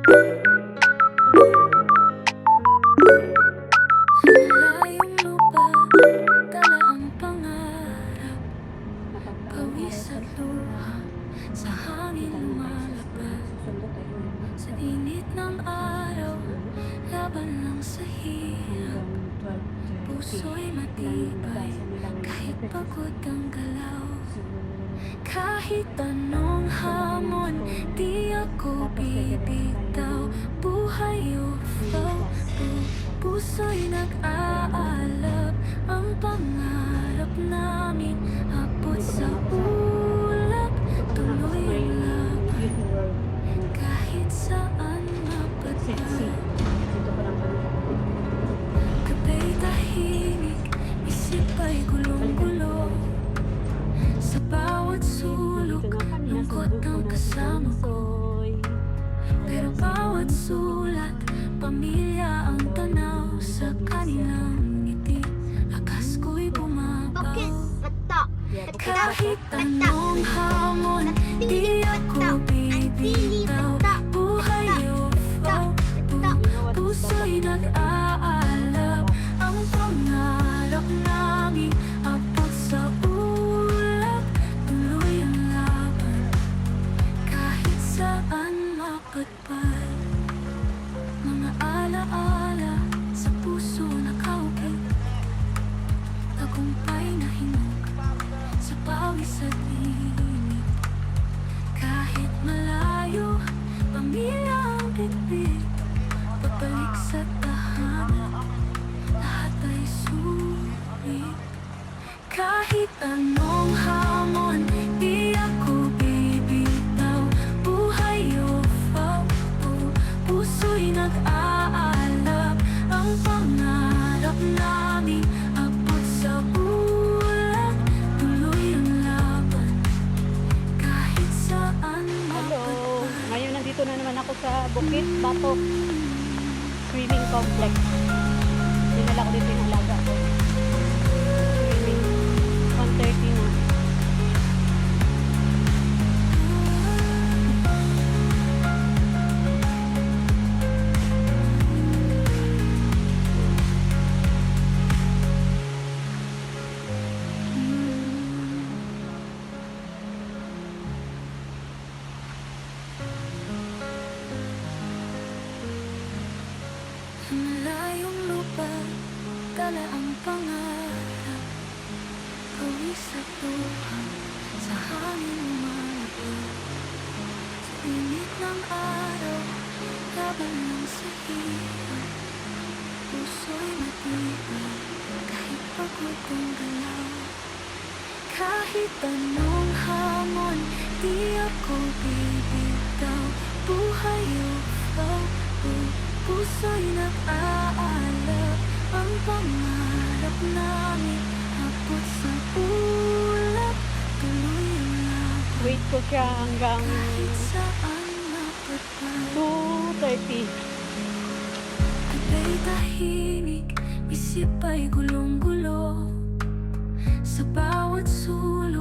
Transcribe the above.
Malayong lupa, dala ang pangarap. Pawis at luha, sa hangin lumalabas. Sa init ng araw, laban lang sa hirap. Puso'y matibay, kahit pagod ang galaw. Kahit anong hamon, di ako bibitaw. Buhay o flow, puso'y nag-aalab. Ang pangarap namin, abot sa ulap. Tuloy ang laban, kahit saan mapadpad. Gabay tahimik, isip ay gulong-gulo. Sa bawat sulok, lungkot ang kasama ko. Pero bawat sulat, pamilya ang tanaw. Sa kanilang ngiti, lakas ko'y bumabaw. Kahit anong hamon, di ako bibitaw. Buhay o flow, puso'y nag-aalab. Ang pangarap namin, abot sa ulap. Tuloy ang laban, kahit saan mapadpad. Mga alaala sa puso nakaukit. Tagumpay na hinog sa pawis at init. Kahit malayo, pamilya ang bitbit. Pabalik sa tahanan, lahat ay sulit. Kahit anong hamon, di ako bibitaw. Buhay o flow, puso'y nag-aalab. Ang pangarap namin, abot sa ulap. Tuloy ang laban, kahit saan Hello! mapadpad. Ngayon nandito na naman ako sa Bukit Batok Swimming Complex. Dinala ko dito yung alaga ko. Swimming. 1:30 na. Malayong lupa, dala ang pangarap. Pawis at luha, sa hangin lumalabas. Sa init ng araw, laban lang sa hirap. Puso'y matibay, kahit pagod ang galaw. Kahit anong hamon, di ako bibitaw. Buhay o flow, puso'y nag-aalab. Ang pangarap namin, abot sa ulap. Tuloy ang laban, Wait ko siya hanggang kahit saan mapadpad. 2:30. Gabay tahimik, isip ay gulong-gulo. Sa bawat sulok